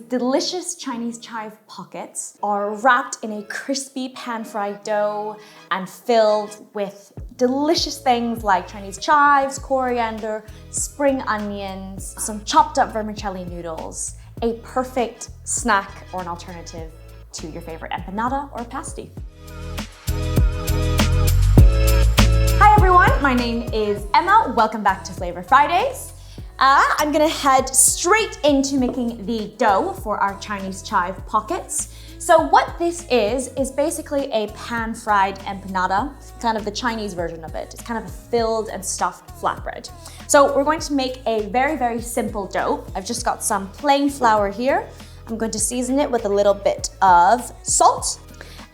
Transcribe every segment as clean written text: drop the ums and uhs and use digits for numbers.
delicious Chinese chive pockets are wrapped in a crispy pan-fried dough and filled with delicious things like Chinese chives, coriander, spring onions, some chopped up vermicelli noodles, a perfect snack or an alternative to your favorite empanada or pasty. Hi everyone, my name is Emma. Welcome back to Flavour Fridays. I'm gonna head straight into making the dough for our Chinese chive pockets. So what this is basically a pan-fried empanada, kind of the Chinese version of it. It's kind of a filled and stuffed flatbread. So we're going to make a very, very simple dough. I've just got some plain flour here. I'm going to season it with a little bit of salt.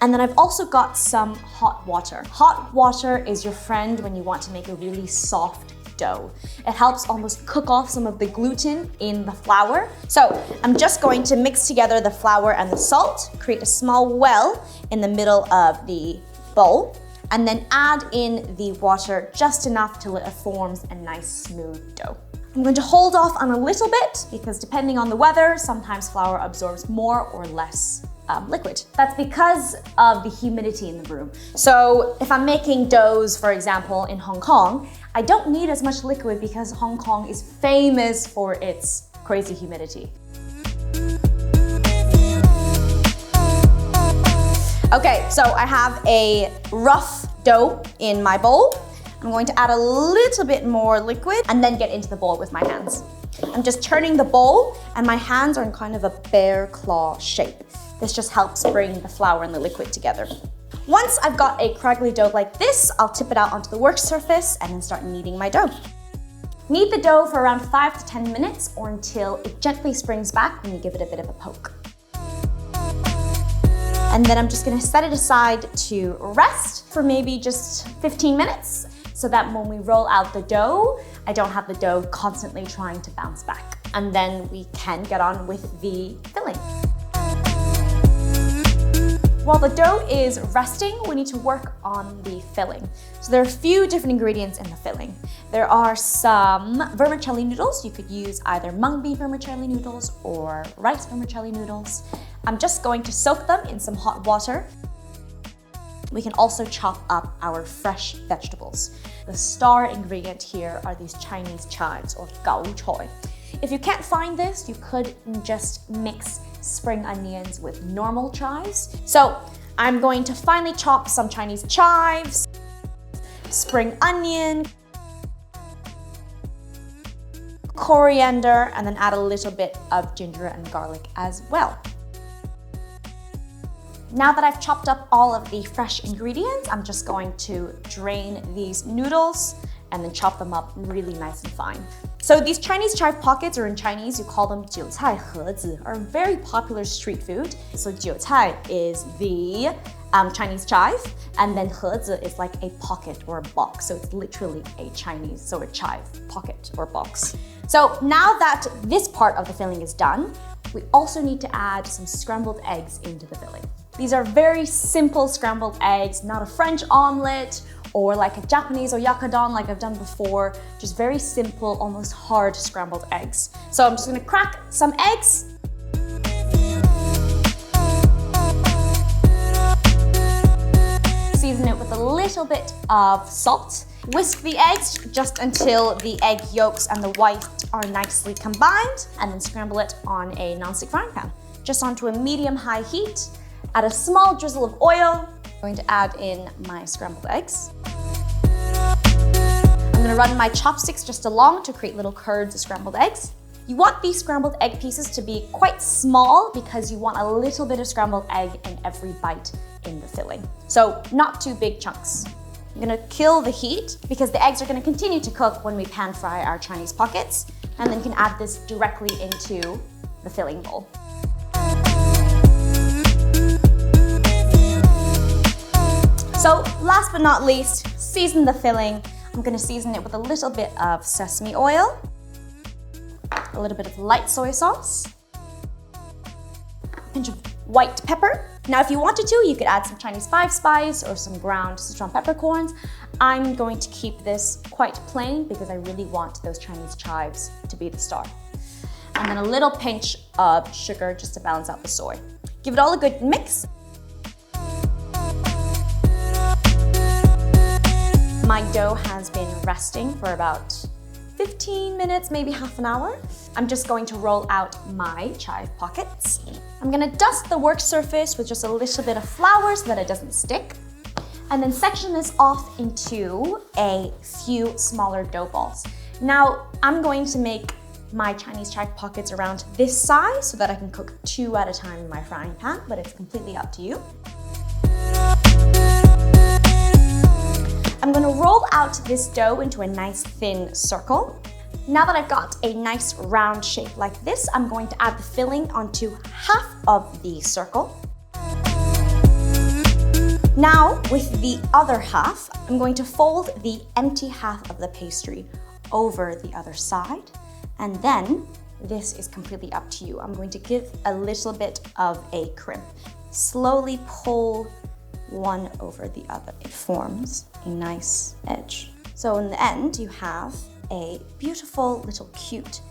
And then I've also got some hot water. Hot water is your friend when you want to make a really soft dough. It helps almost cook off some of the gluten in the flour. So I'm just going to mix together the flour and the salt, create a small well in the middle of the bowl, and then add in the water just enough till it forms a nice smooth dough. I'm going to hold off on a little bit because depending on the weather, sometimes flour absorbs more or less liquid. That's because of the humidity in the room. So if I'm making doughs, for example, in Hong Kong, I don't need as much liquid because Hong Kong is famous for its crazy humidity. Okay, so I have a rough dough in my bowl. I'm going to add a little bit more liquid and then get into the bowl with my hands. I'm just turning the bowl and my hands are in kind of a bear claw shape. This just helps bring the flour and the liquid together. Once I've got a craggly dough like this, I'll tip it out onto the work surface and then start kneading my dough. Knead the dough for around 5 to 10 minutes or until it gently springs back when you give it a bit of a poke. And then I'm just gonna set it aside to rest for maybe just 15 minutes so that when we roll out the dough, I don't have the dough constantly trying to bounce back. And then we can get on with the filling. While the dough is resting, we need to work on the filling. So there are a few different ingredients in the filling. There are some vermicelli noodles. You could use either mung bean vermicelli noodles or rice vermicelli noodles. I'm just going to soak them in some hot water. We can also chop up our fresh vegetables. The star ingredient here are these Chinese chives or gao choy. If you can't find this, you could just mix spring onions with normal chives. So I'm going to finely chop some Chinese chives, spring onion, coriander, and then add a little bit of ginger and garlic as well. Now that I've chopped up all of the fresh ingredients, I'm just going to drain these noodles and then chop them up really nice and fine. So these Chinese chive pockets, or in Chinese you call them 韭菜盒子, are a very popular street food. So 韭菜 is the Chinese chive, and then 盒子 is like a pocket or a box. So it's literally a chive pocket or box. So now that this part of the filling is done, we also need to add some scrambled eggs into the filling. These are very simple scrambled eggs, not a French omelet or like a Japanese or yakadon like I've done before, just very simple, almost hard scrambled eggs. So I'm just gonna crack some eggs. Season it with a little bit of salt. Whisk the eggs just until the egg yolks and the white are nicely combined, and then scramble it on a non-stick frying pan. Just onto a medium-high heat. Add a small drizzle of oil. I'm going to add in my scrambled eggs. I'm gonna run my chopsticks just along to create little curds of scrambled eggs. You want these scrambled egg pieces to be quite small because you want a little bit of scrambled egg in every bite in the filling. So not too big chunks. I'm gonna kill the heat because the eggs are gonna continue to cook when we pan fry our Chinese pockets, and then you can add this directly into the filling bowl. So last but not least, season the filling. I'm gonna season it with a little bit of sesame oil, a little bit of light soy sauce, a pinch of white pepper. Now, if you wanted to, you could add some Chinese 5-spice or some ground Sichuan peppercorns. I'm going to keep this quite plain because I really want those Chinese chives to be the star. and then a little pinch of sugar just to balance out the soy. Give it all a good mix. My dough has been resting for about 15 minutes, maybe half an hour. I'm just going to roll out my chive pockets. I'm gonna dust the work surface with just a little bit of flour so that it doesn't stick. And then section this off into a few smaller dough balls. Now, I'm going to make my Chinese chive pockets around this size so that I can cook 2 at a time in my frying pan, but it's completely up to you. I'm gonna roll out this dough into a nice thin circle. Now that I've got a nice round shape like this, I'm going to add the filling onto half of the circle. Now, with the other half, I'm going to fold the empty half of the pastry over the other side, and then this is completely up to you. I'm going to give a little bit of a crimp. Slowly pull one over the other. It forms a nice edge. So in the end, you have a beautiful little cute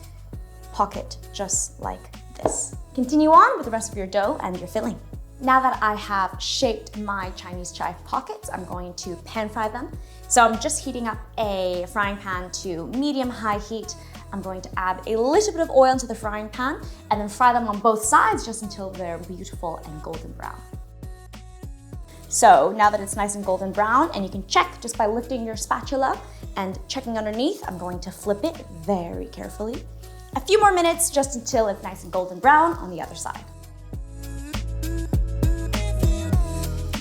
pocket just like this. Continue on with the rest of your dough and your filling. Now that I have shaped my Chinese chive pockets, I'm going to pan fry them. So I'm just heating up a frying pan to medium-high heat. I'm going to add a little bit of oil into the frying pan and then fry them on both sides just until they're beautiful and golden brown. So now that it's nice and golden brown, and you can check just by lifting your spatula and checking underneath, I'm going to flip it very carefully. A few more minutes just until it's nice and golden brown on the other side.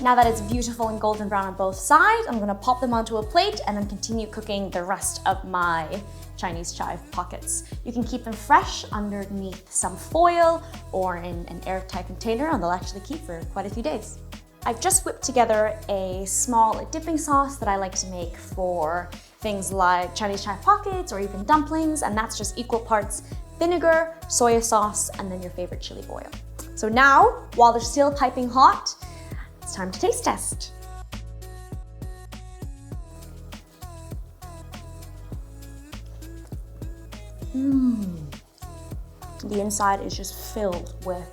Now that it's beautiful and golden brown on both sides, I'm gonna pop them onto a plate and then continue cooking the rest of my Chinese chive pockets. You can keep them fresh underneath some foil or in an airtight container, and they'll actually keep for quite a few days. I've just whipped together a small dipping sauce that I like to make for things like Chinese chive pockets or even dumplings, and that's just equal parts vinegar, soy sauce, and then your favorite chili oil. So now, while they're still piping hot, it's time to taste test. The inside is just filled with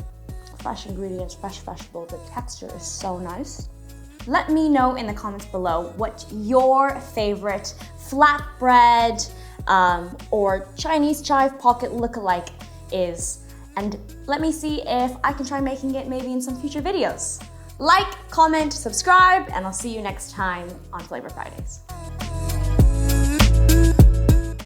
fresh ingredients, fresh vegetables. The texture is so nice. Let me know in the comments below what your favorite flatbread or Chinese chive pocket lookalike is, and let me see if I can try making it maybe in some future videos. Like, comment, subscribe, and I'll see you next time on Flavour Fridays.